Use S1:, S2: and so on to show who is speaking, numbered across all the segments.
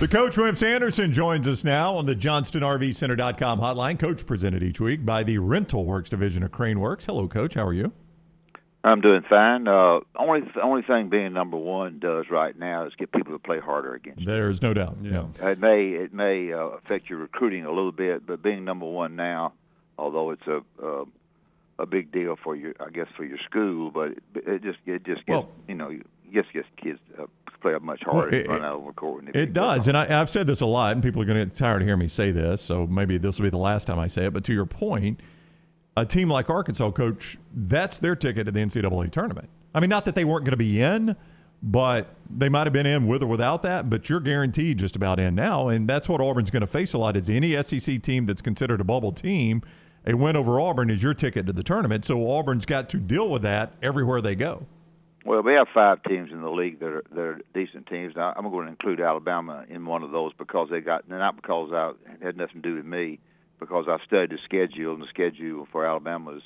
S1: The coach, Wimp Sanderson, joins us now on the JohnstonRVCenter.com hotline. Coach presented each week by the Rental Works division of Crane Works. Hello, Coach. How are you?
S2: I'm doing fine. Only thing being number one does right now is get people to play harder against you.
S1: There's no doubt. Yeah.
S2: It may affect your recruiting a little bit, but being number one now, although it's a big deal for your school, but it just gets kids play up much harder, run out of the court.
S1: It does, and I've said this a lot, and people are going to get tired of hearing me say this, so maybe this will be the last time I say it. But to your point, a team like Arkansas, Coach, that's their ticket to the NCAA tournament. I mean, not that they weren't going to be in, but they might have been in with or without that, but you're guaranteed just about in now, and that's what Auburn's going to face a lot is any SEC team that's considered a bubble team. A win over Auburn is your ticket to the tournament, so Auburn's got to deal with that everywhere they go.
S2: Well, we have 5 teams in the league that are decent teams. Now, I'm going to include Alabama in one of those because not because it had nothing to do with me, because I studied the schedule, and the schedule for Alabama is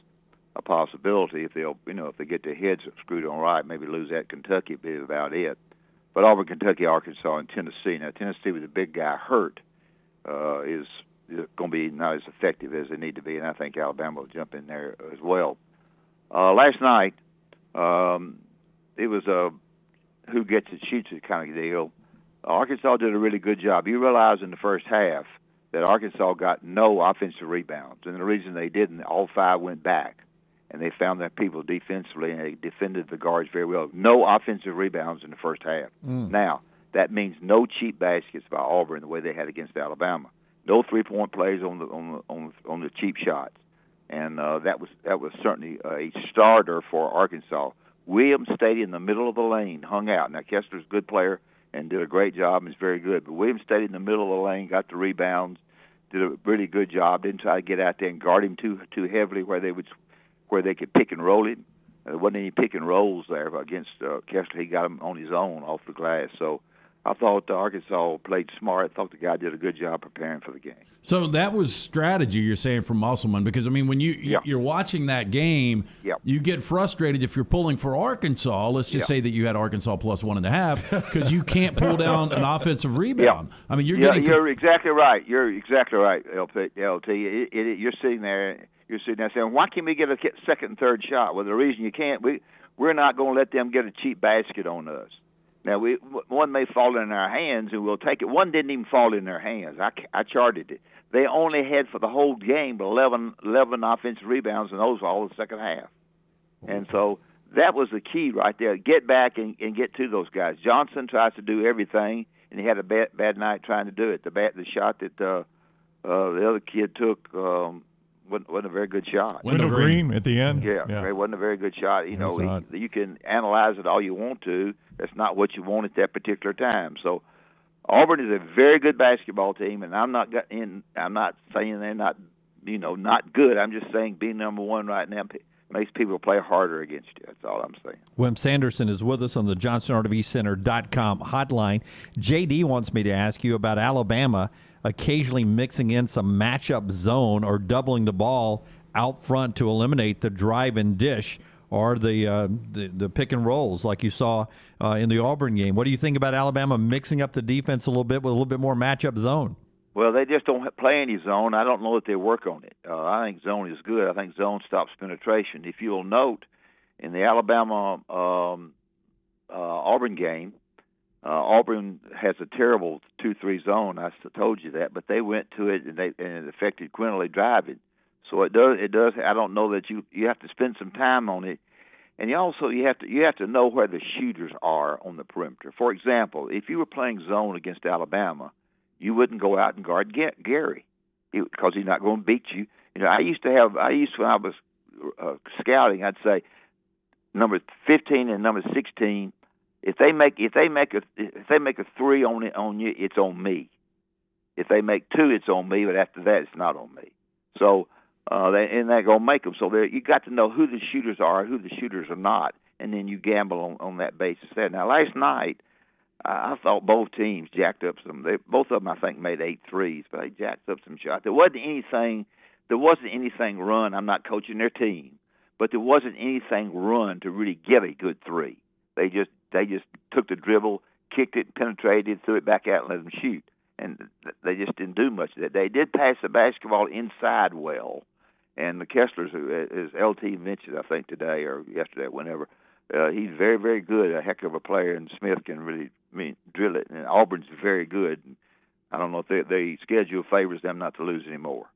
S2: a possibility if they get their heads screwed on right, maybe lose at Kentucky, be about it. But Auburn, Kentucky, Arkansas, and Tennessee. Now, Tennessee with the big guy hurt is going to be not as effective as they need to be, and I think Alabama will jump in there as well. Last night, it was a who gets it, shoots it kind of deal. Arkansas did a really good job. You realize in the first half that Arkansas got no offensive rebounds, and the reason they didn't, all 5 went back, and they found their people defensively, and they defended the guards very well. No offensive rebounds in the first half. Now, that means no cheap baskets by Auburn the way they had against Alabama. No 3-point plays on the cheap shots, and that was certainly a starter for Arkansas. Williams stayed in the middle of the lane, hung out. Now, Kessler's a good player and did a great job and is very good. But Williams stayed in the middle of the lane, got the rebounds, did a really good job. Didn't try to get out there and guard him too heavily where they could pick and roll him. There wasn't any pick and rolls there against Kessler. He got him on his own off the glass. So I thought Arkansas played smart. I thought the guy did a good job preparing for the game.
S3: So that was strategy you're saying from Musselman, because, I mean, when you're watching that game, you get frustrated if you're pulling for Arkansas. Let's just say that you had Arkansas plus 1.5 because you can't pull down an offensive rebound. I mean,
S2: you're exactly right. You're exactly right, LT. You're sitting there saying, why can't we get a second and third shot? Well, the reason you can't, we're not going to let them get a cheap basket on us. Now, one may fall in our hands, and we'll take it. One didn't even fall in their hands. I charted it. They only had for the whole game 11 offensive rebounds, and those were all the second half. And so that was the key right there. Get back and get to those guys. Johnson tries to do everything, and he had a bad night trying to do it. The shot that the other kid took wasn't a very good shot.
S1: Wendell Green at the end?
S2: Yeah, it wasn't a very good shot. You can analyze it all you want to. That's not what you want at that particular time. So Auburn is a very good basketball team, and I'm not saying they're not good. I'm just saying being number one right now makes people play harder against you. That's all I'm saying.
S4: Wimp Sanderson is with us on the JohnstonRVCenter.com hotline. JD wants me to ask you about Alabama occasionally mixing in some matchup zone or doubling the ball out front to eliminate the drive and dish or the pick and rolls like you saw in the Auburn game. What do you think about Alabama mixing up the defense a little bit with a little bit more matchup zone?
S2: Well, they just don't play any zone. I don't know that they work on it. I think zone is good. I think zone stops penetration. If you'll note, in the Alabama Auburn game, Auburn has a terrible 2-3 zone. I told you that, but they went to it and it affected Quinley driving. So it does. I don't know that you have to spend some time on it, and you have to know where the shooters are on the perimeter. For example, if you were playing zone against Alabama, you wouldn't go out and guard Gary because he's not going to beat you. When I was scouting, I'd say number 15 and number 16. If they make a 3 on you, it's on me. If they make 2, it's on me. But after that, it's not on me. So they're gonna make them. So you got to know who the shooters are, who the shooters are not, and then you gamble on that basis. There. Now, last night, I thought both teams jacked up some. Both of them, I think, made 8 threes, but they jacked up some shots. There wasn't anything run. I'm not coaching their team, but there wasn't anything run to really get a good 3. They just took the dribble, kicked it, penetrated, threw it back out, and let them shoot. And they just didn't do much of that. They did pass the basketball inside well. And the Kesslers, as LT mentioned, I think today or yesterday, whenever, he's very, very good, a heck of a player, and Smith can really drill it. And Auburn's very good. I don't know if the schedule favors them not to lose anymore.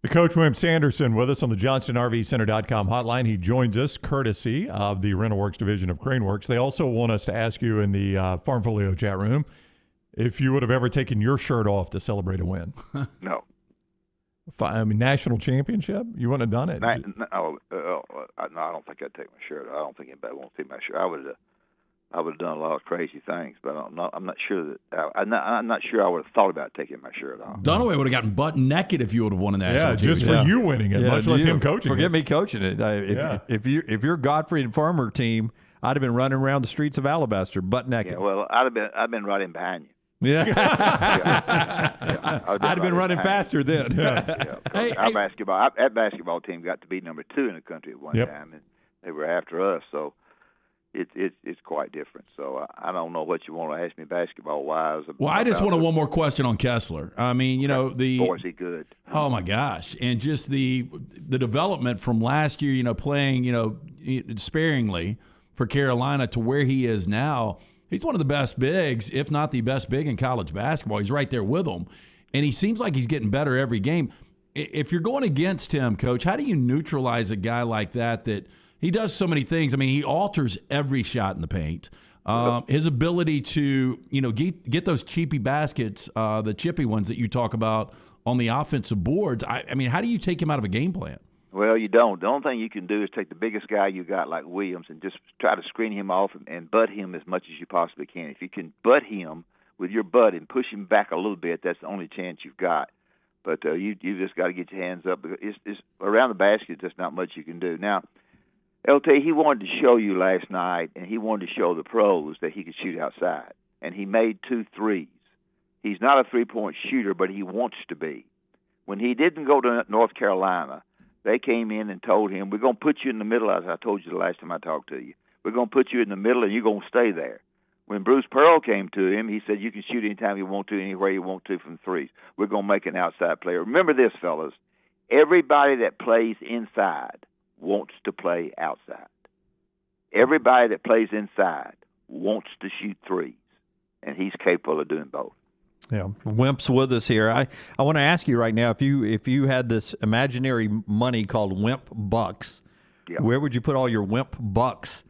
S1: The coach, Wimp Sanderson, with us on the JohnstonRVCenter.com hotline. He joins us courtesy of the Rental Works division of Crane Works. They also want us to ask you in the Farmfolio chat room if you would have ever taken your shirt off to celebrate a win.
S2: No.
S1: I mean, national championship? You wouldn't have done it?
S2: No, I don't think I'd take my shirt. I don't think anybody wants to see my shirt. I would have done a lot of crazy things, but I'm not sure that I'm not sure I would have thought about taking my shirt off.
S3: Dunaway would have gotten butt naked if you would have won a national championship.
S1: Just for you winning it, much less him coaching.
S4: Forget
S1: it.
S4: me coaching it. If you're Godfrey and Farmer team, I'd have been running around the streets of Alabaster butt naked.
S2: Yeah, well, I'd been right in behind you.
S4: Yeah,
S2: I'd
S4: have been running faster then.
S2: Our basketball team got to be number 2 in the country at one time, and they were after us. So it's quite different. So I don't know what you want to ask me basketball wise.
S3: Well, I just wanted one more question on Kessler. I mean,
S2: boy, is he good?
S3: Oh my gosh, and just the development from last year. Playing sparingly for Carolina to where he is now. He's one of the best bigs, if not the best big in college basketball. He's right there with them. And he seems like he's getting better every game. If you're going against him, Coach, how do you neutralize a guy like that he does so many things? I mean, he alters every shot in the paint. His ability to, get those cheapy baskets, the chippy ones that you talk about on the offensive boards. I mean, how do you take him out of a game plan?
S2: Well, you don't. The only thing you can do is take the biggest guy you got, like Williams, and just try to screen him off and butt him as much as you possibly can. If you can butt him with your butt and push him back a little bit, that's the only chance you've got. But you just got to get your hands up. It's around the basket, there's not much you can do. Now, LT, he wanted to show you last night, and he wanted to show the pros that he could shoot outside. And he made 2 threes. He's not a three-point shooter, but he wants to be. When he didn't go to North Carolina, they came in and told him, we're going to put you in the middle, as I told you the last time I talked to you. We're going to put you in the middle, and you're going to stay there. When Bruce Pearl came to him, he said, you can shoot anytime you want to, anywhere you want to from threes. We're going to make an outside player. Remember this, fellas. Everybody that plays inside wants to play outside. Everybody that plays inside wants to shoot threes, and he's capable of doing both.
S4: Yeah, Wimp's with us here. I want to ask you right now, if you had this imaginary money called Wimp Bucks, where would you put all your Wimp Bucks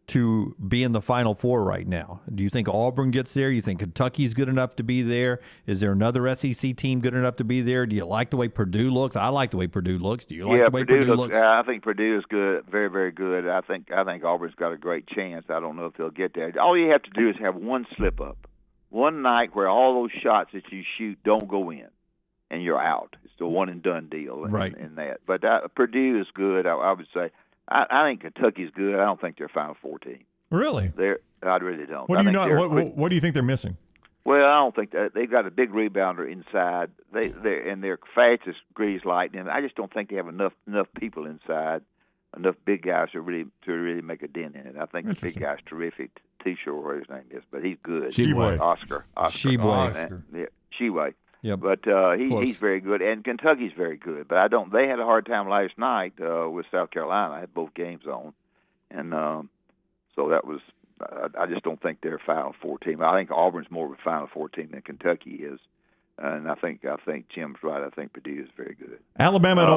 S4: to be in the Final Four right now? Do you think Auburn gets there? You think Kentucky's good enough to be there? Is there another SEC team good enough to be there? Do you like the way Purdue looks? I like the way Purdue looks. Do you like the way Purdue looks?
S2: I think Purdue is good, very, very good. I think Auburn's got a great chance. I don't know if they'll get there. All you have to do is have one slip up. One night where all those shots that you shoot don't go in, and you're out. It's a one-and-done deal in that. But Purdue is good, I would say. I think Kentucky's good. I don't think they're a Final Four team.
S1: Really?
S2: I really don't.
S1: What do you think they're missing?
S2: Well, I don't think they've got a big rebounder inside. They're fast as greased lightning. I just don't think they have enough people inside, enough big guys to really make a dent in it. I think the big guy's terrific. T-shirt, whatever his name is, but he's good.
S1: Sheway.
S2: Oscar. Sheway.
S4: Yep.
S2: But he's very good, and Kentucky's very good. But they had a hard time last night with South Carolina. I had both games on, and so that was. I just don't think they're a Final Four team. I think Auburn's more of a Final Four team than Kentucky is, and I think Jim's right. I think Purdue is very good.
S1: Alabama at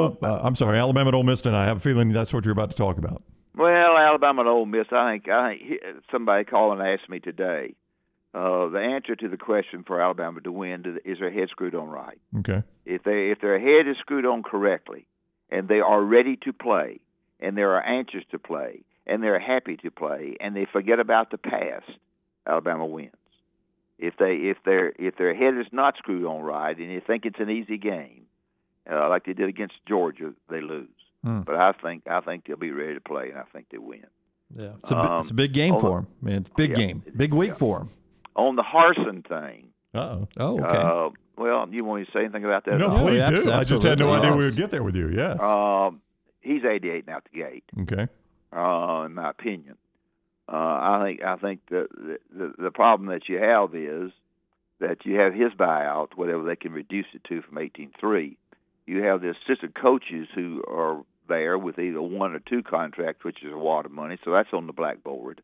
S1: Ole Miss, and I have a feeling that's what you're about to talk about.
S2: Well, Alabama and Ole Miss. I think somebody called and asked me today. The answer to the question for Alabama to win is their head screwed on right.
S1: Okay.
S2: If their head is screwed on correctly, and they are ready to play, and they are anxious to play, and they're happy to play, and they forget about the past, Alabama wins. If their head is not screwed on right, and you think it's an easy game, like they did against Georgia, they lose. But I think they'll be ready to play, and I think they win.
S4: Yeah, it's a big game for them, man. It's a big game, big week for them.
S2: On the Harsin thing.
S4: Oh, okay.
S2: Well, you want to say anything about that?
S1: No, please do.
S4: Absolutely.
S1: I just had no idea we would get there with you. Yeah.
S2: He's 88 out the gate.
S1: Okay.
S2: In my opinion, I think the problem that you have is that you have his buyout, whatever they can reduce it to from 18.3. You have the assistant coaches who are there with either 1 or 2 contracts, which is a lot of money, so that's on the blackboard.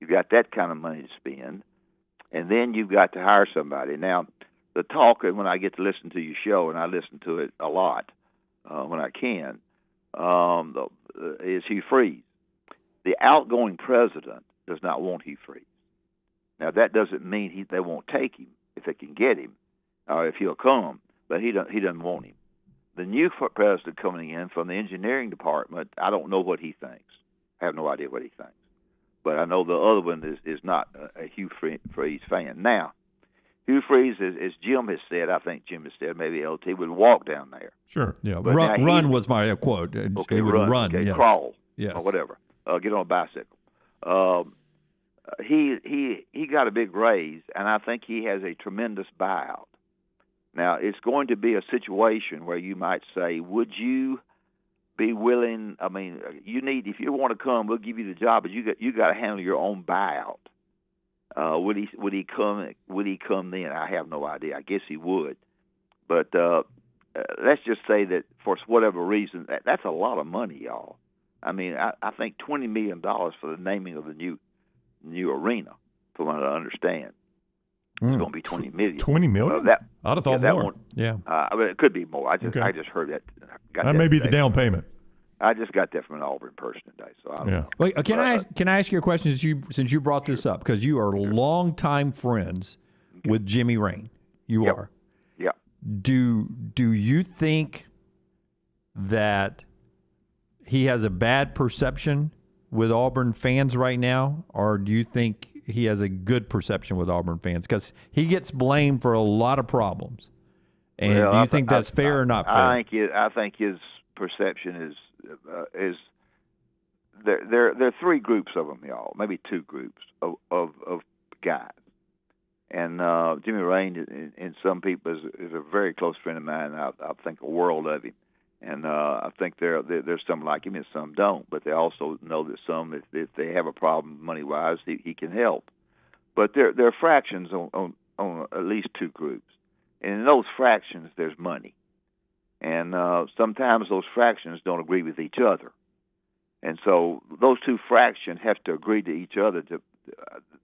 S2: You've got that kind of money to spend, and then you've got to hire somebody. Now, the talk, and when I get to listen to your show, and I listen to it a lot when I can, is Hugh Freeze. The outgoing president does not want Hugh Freeze. Now, that doesn't mean they won't take him if they can get him, or if he'll come, but he doesn't want him. The new president coming in from the engineering department, I don't know what he thinks. I have no idea what he thinks. But I know the other one is not a Hugh Freeze fan. Now, Hugh Freeze, as Jim has said, I think Jim has said, maybe LT, would walk down there.
S1: Sure, yeah.
S4: Run was my quote.
S2: Okay,
S4: he would run,
S2: okay,
S4: yes.
S2: Crawl,
S4: yes.
S2: Or whatever. Get on a bicycle. He got a big raise, and I think he has a tremendous buyout. Now, it's going to be a situation where you might say, would you be willing? I mean, if you want to come, we'll give you the job, but you got to handle your own buyout. Would he come? Would he come then? I have no idea. I guess he would, but let's just say that for whatever reason, that's a lot of money, y'all. I mean, I think $20 million for the naming of the new arena, from what I understand. It's going to be $20 million.
S1: $20 million? I'd have thought more.
S4: Yeah.
S2: I mean, it could be more. I just heard that.
S1: That may be the down payment.
S2: I just got that from an Auburn person today, so I don't know.
S4: Wait, can I ask you a question since you brought this up, because you are longtime friends with Jimmy Rain. You are.
S2: Yeah.
S4: Do you think that he has a bad perception with Auburn fans right now, or do you think he has a good perception with Auburn fans? Because he gets blamed for a lot of problems. And do you think that's fair or not fair?
S2: I think his perception is there are 3 groups of them, y'all, maybe 2 groups of guys. And Jimmy Rain, in some people, is a very close friend of mine. I think a world of him. And I think there's some like him and some don't, but they also know that some, if they have a problem money-wise, he can help. But there are fractions on at least 2 groups. And in those fractions, there's money. And sometimes those fractions don't agree with each other. And so those 2 fractions have to agree to each other.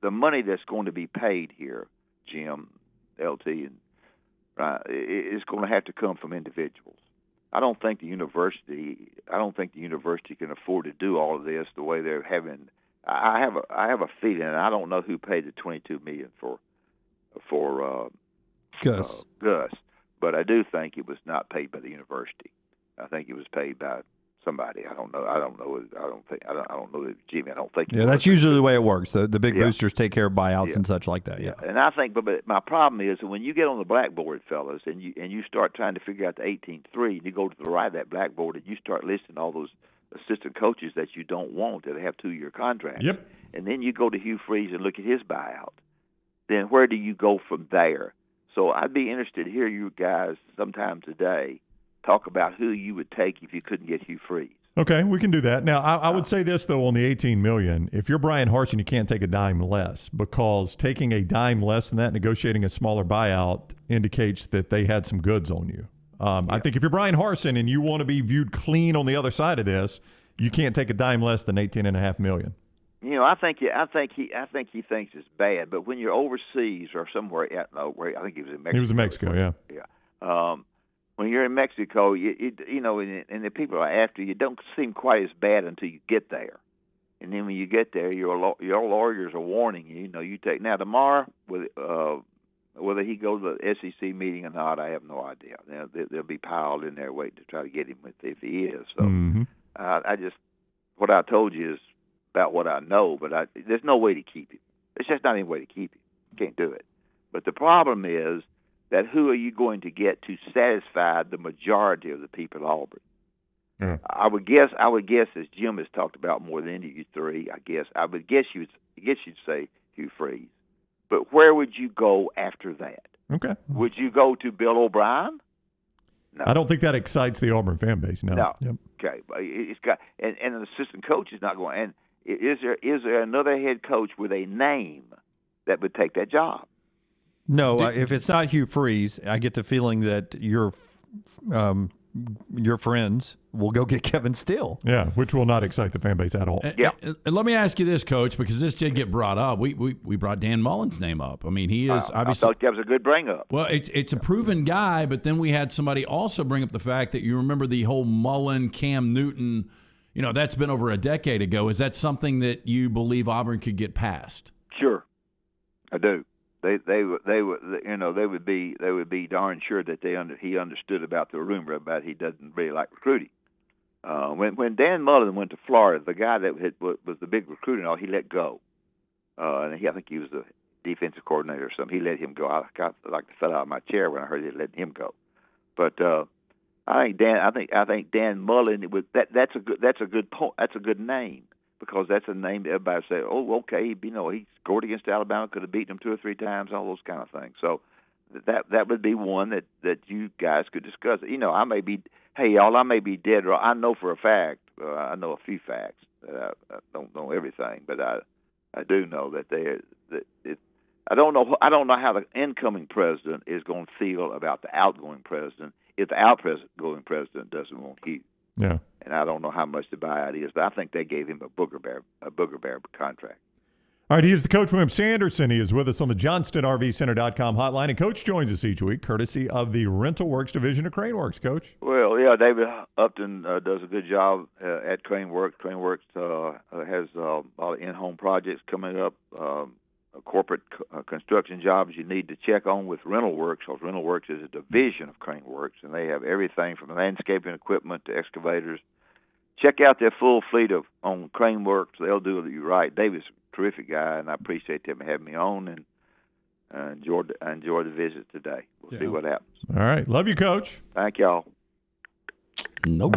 S2: The money that's going to be paid here, Jim, LT, and is going to have to come from individuals. I don't think the university can afford to do all of this the way they're having. I have a feeling, and I don't know who paid the $22 million for
S4: Gus.
S2: But I do think it was not paid by the university. I think it was paid by somebody. I don't know. I don't know Jimmy. I don't think.
S4: Yeah, that's usually the way it works. The big boosters take care of buyouts and such like that. Yeah.
S2: And I think, but my problem is that when you get on the blackboard, fellas, and you start trying to figure out the 18.3, and you go to the right of that blackboard, and you start listing all those assistant coaches that you don't want that have 2-year contracts.
S1: Yep.
S2: And then you go to Hugh Freeze and look at his buyout. Then where do you go from there? So I'd be interested to hear you guys sometime today talk about who you would take if you couldn't get Hugh Freeze.
S1: Okay, we can do that. Now, I would say this, though, on the $18 million, if you're Brian Harsin, you can't take a dime less, because taking a dime less than that, negotiating a smaller buyout, indicates that they had some goods on you. I think if you're Brian Harsin and you want to be viewed clean on the other side of this, you can't take a dime less than $18.5 million.
S2: You know, I think he thinks it's bad. But when you're overseas or somewhere, where I think he was in Mexico.
S1: He was in Mexico, yeah.
S2: Yeah. When you're in Mexico, you know, and the people are after you, don't seem quite as bad until you get there. And then when you get there, your lawyers are warning you. You know, you take now tomorrow. Whether he goes to the SEC meeting or not, I have no idea. They'll be piled in there waiting to try to get him if he is. So what I told you is about what I know, but there's no way to keep him. There's just not any way to keep him. You can't do it. But the problem is that who are you going to get to satisfy the majority of the people at Auburn?
S1: Mm.
S2: I would guess, as Jim has talked about more than any of you 3, I would guess you'd say Hugh Freeze. But where would you go after that?
S1: Okay.
S2: Would you go to Bill O'Brien? No.
S1: I don't think that excites the Auburn fan base. No.
S2: Yep. Okay. It's got and an assistant coach is not going. And Is there another head coach with a name that would take that job?
S4: No, if it's not Hugh Freeze, I get the feeling that your friends will go get Kevin Steele.
S1: Yeah, which will not excite the fan base at all.
S2: Yeah.
S3: And let me ask you this, Coach, because this did get brought up. We brought Dan Mullen's name up. I mean, he is obviously.
S2: I thought that was a good bring up.
S3: Well, it's a proven guy, but then we had somebody also bring up the fact that you remember the whole Mullen, Cam Newton. That's been over a decade ago. Is that something that you believe Auburn could get past?
S2: Sure, I do. They would be darn sure that he understood about the rumor about he doesn't really like recruiting. When Dan Mullen went to Florida, the guy that was the big recruiter and all, he let go. And I think he was the defensive coordinator or something. He let him go. I like to fell out of my chair when I heard they let him go. But I think Dan Mullen that's a good point. That's a good name because that's a name that everybody say, oh, okay, he scored against Alabama, could have beaten them 2 or 3 times, all those kind of things. So that would be one that you guys could discuss. I may be dead wrong. I know for a fact. I know a few facts. I don't know everything, but I do know I don't know how the incoming president is going to feel about the outgoing president if the outgoing president doesn't want Hugh.
S1: Yeah.
S2: And I don't know how much the buyout is, but I think they gave him a booger bear contract.
S1: All right, he is the coach, Wimp Sanderson. He is with us on the JohnstonRVCenter.com hotline. And Coach joins us each week, courtesy of the Rental Works division of Crane Works, Coach.
S2: Well, yeah, David Upton does a good job at Crane Works. Crane Works has a lot of in-home projects coming up, corporate construction jobs you need to check on with Rental Works, because Rental Works is a division of Crane Works, and they have everything from landscaping equipment to excavators. Check out their full fleet on Crane Works. They'll do you right. David's a terrific guy, and I appreciate them having me on, and enjoy the visit today. We'll see what happens.
S1: All right. Love you, Coach.
S2: Thank y'all.
S3: Nope.